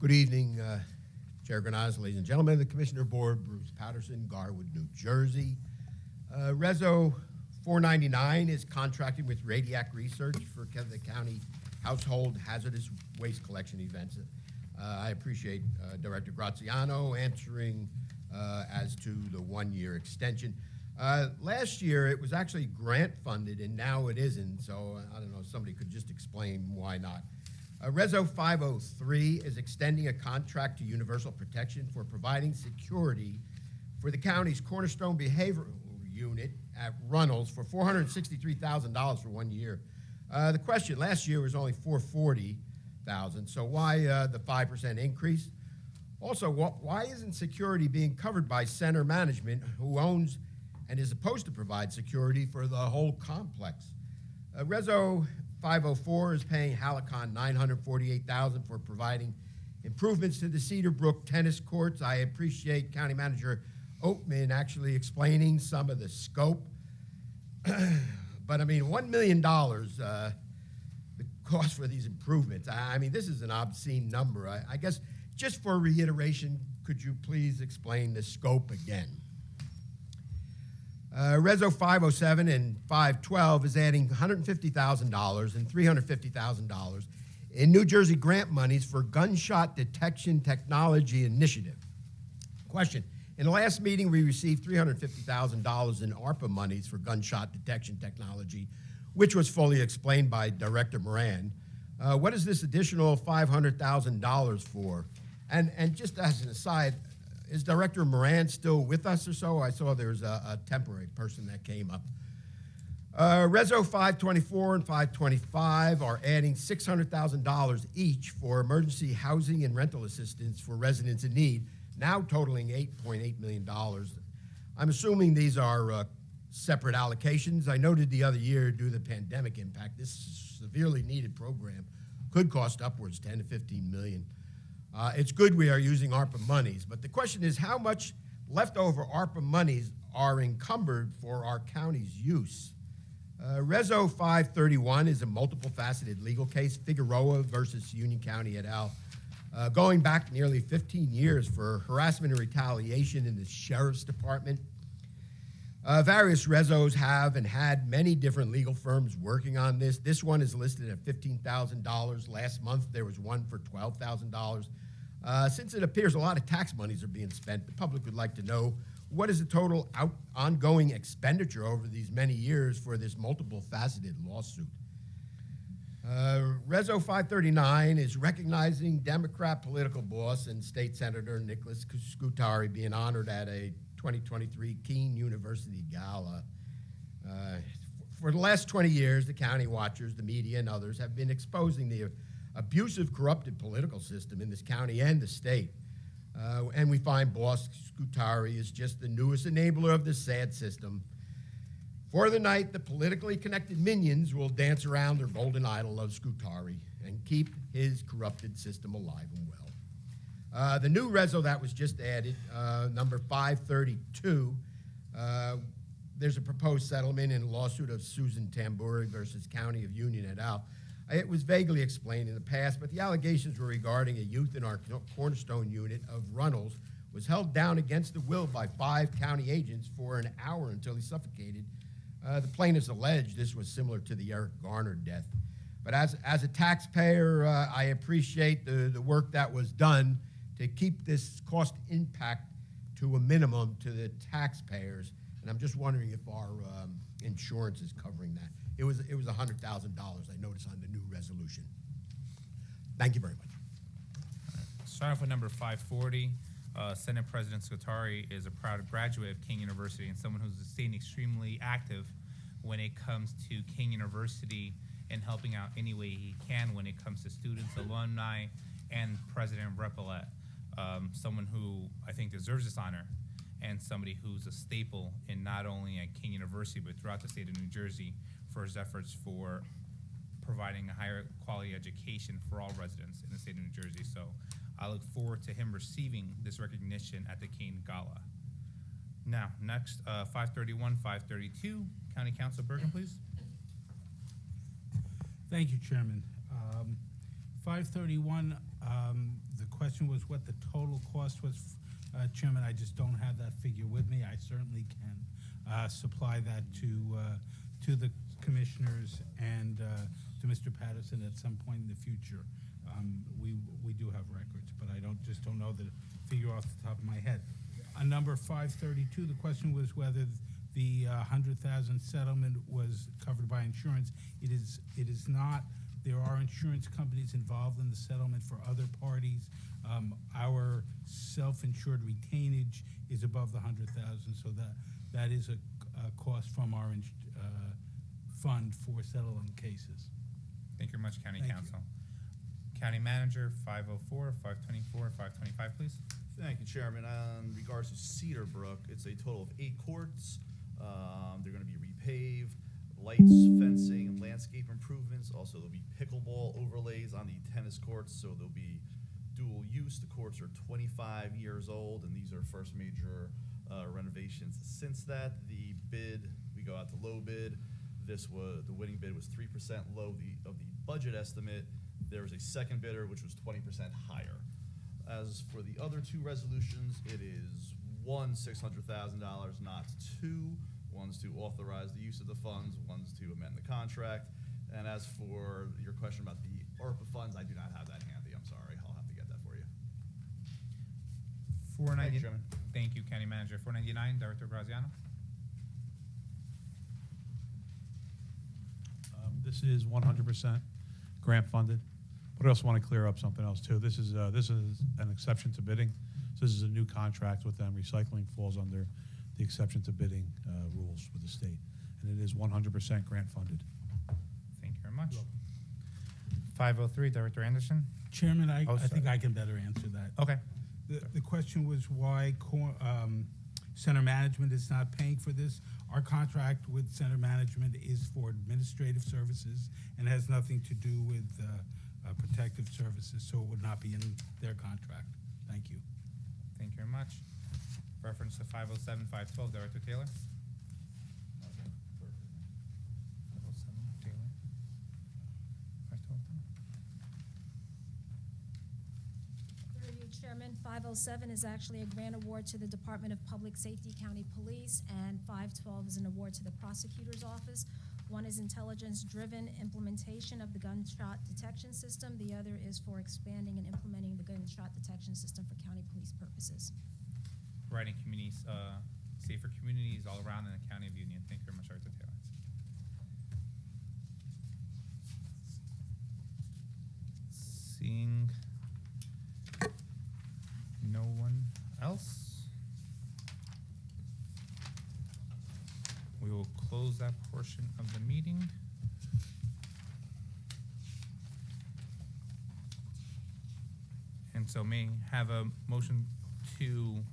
Good evening, Chair Granaz, ladies and gentlemen of the Commissioner Board, Bruce Paterson, Garwood, New Jersey. Reso 499 is contracting with Radiac Research for the county household hazardous waste collection events. I appreciate Director Graziano answering as to the one-year extension. Last year, it was actually grant funded, and now it isn't, so I don't know if somebody could just explain why not. Reso 503 is extending a contract to Universal Protection for providing security for the county's Cornerstone Behavioral Unit at Runnels for $463,000 for 1 year. The question last year was only $440,000, so why the 5% increase? Also, why isn't security being covered by Center Management, who owns and is supposed to provide security for the whole complex? Reso 504 is paying Halicon $948,000 for providing improvements to the Cedar Brook tennis courts. I appreciate County Manager Oatman actually explaining some of the scope. But I mean, $1 million, the cost for these improvements. I mean, this is an obscene number. I guess just for reiteration, could you please explain the scope again? Reso 507 and 512 is adding $150,000 and $350,000 in New Jersey grant monies for Gunshot Detection Technology Initiative. Question: in the last meeting, we received $350,000 in ARPA monies for gunshot detection technology, which was fully explained by Director Moran. What is this additional $500,000 for? And just as an aside, is Director Moran still with us or so? I saw there's a temporary person that came up. Reso 524 and 525 are adding $600,000 each for emergency housing and rental assistance for residents in need, now totaling $8.8 million. I'm assuming these are separate allocations. I noted the other year, due to the pandemic impact, this severely needed program could cost upwards $10 to $15 million. It's good we are using ARPA monies, but the question is how much leftover ARPA monies are encumbered for our county's use. Reso 531 is a multiple-faceted legal case, Figueroa versus Union County et al., going back nearly 15 years for harassment and retaliation in the Sheriff's Department. Various resos have and had many different legal firms working on this. This one is listed at $15,000. Last month, there was one for $12,000. Since it appears a lot of tax monies are being spent, the public would like to know what is the total ongoing expenditure over these many years for this multiple-faceted lawsuit. Reso 539 is recognizing Democrat political boss and State Senator Nicholas Scutari being honored at a 2023 Keene University Gala. For the last 20 years, the county watchers, the media, and others have been exposing the abusive, corrupted political system in this county and the state. And we find boss Scutari is just the newest enabler of this sad system. For the night, the politically connected minions will dance around their golden idol of Scutari and keep his corrupted system alive and well. The new reso that was just added, number 532, there's a proposed settlement in a lawsuit of Susan Tamburi versus County of Union et al. It was vaguely explained in the past, but the allegations were regarding a youth in our Cornerstone unit of Runnels was held down against the will by 5 county agents for an hour until he suffocated. The plaintiffs alleged this was similar to the Eric Garner death. But as a taxpayer, I appreciate the work that was done to keep this cost impact to a minimum to the taxpayers. And I'm just wondering if our insurance is covering that. It was $100,000, I noticed on the new resolution. Thank you very much. Starting off with number 540, Senate President Scutari is a proud graduate of King University and someone who's staying extremely active when it comes to King University and helping out any way he can when it comes to students, alumni, and President Repollet. Someone who I think deserves this honor and somebody who's a staple in not only at King University but throughout the state of New Jersey for his efforts for providing a higher quality education for all residents in the state of New Jersey. So I look forward to him receiving this recognition at the Keene Gala. Now, next, 531, 532, County Council Bergen, please. Thank you, Chairman. 531, the question was what the total cost was, Chairman. I just don't have that figure with me. I certainly can supply that to the commissioners and to Mr. Paterson at some point in the future. We do have records, but I don't know the figure off the top of my head. On number 532, the question was whether the 100,000 settlement was covered by insurance. It is not. There are insurance companies involved in the settlement for other parties. Our self-insured retainage is above the 100,000, so that is a cost from our fund for settling cases. Thank you very much, County Thank you. Council. County Manager, 504, 524, 525, please. Thank you, Chairman. In regards to Cedar Brook, it's a total of 8 courts. They're going to be repaved, lights, fencing, and landscape improvements. Also, there'll be pickleball overlays on the tennis courts, so there'll be dual use. The courts are 25 years old, and these are first major renovations since that. The bid, we go out to low bid. The winning bid was 3% low of the budget estimate. There was a second bidder, which was 20% higher. As for the other 2 resolutions, it is one $600,000, not 2. One's to authorize the use of the funds, one's to amend the contract. And as for your question about the ARPA funds, I do not have that handy. I'm sorry. I'll have to get that for you. 490. Thank you, Chairman. Thank you, County Manager. 499, Director Graziano. This is 100% grant funded, but I also want to clear up something else too. This is an exception to bidding. So this is a new contract with them. Recycling falls under the exception to bidding rules with the state, and it is 100% grant funded. Thank you very much. 503, Director Anderson. Chairman, I Oh, think sorry. I can better answer that. Okay. The question was why center management is not paying for this. Our contract with center management is for administrative services and has nothing to do with protective services, so it would not be in their contract. Thank you. Thank you very much. Reference to 507, 512, Director Taylor. 507, Taylor. 512. Through you, Chairman, 507 is actually a grant award to the Department of Public Safety County Police, and 512 is an award to the Prosecutor's Office. One is intelligence-driven implementation of the gunshot detection system. The other is for expanding and implementing the gunshot detection system for county police purposes. Providing communities, safer communities all around in the County of Union. Thank you very much, Director Taylor. Seeing no one else, we will close that portion of the meeting. And so may I have a motion to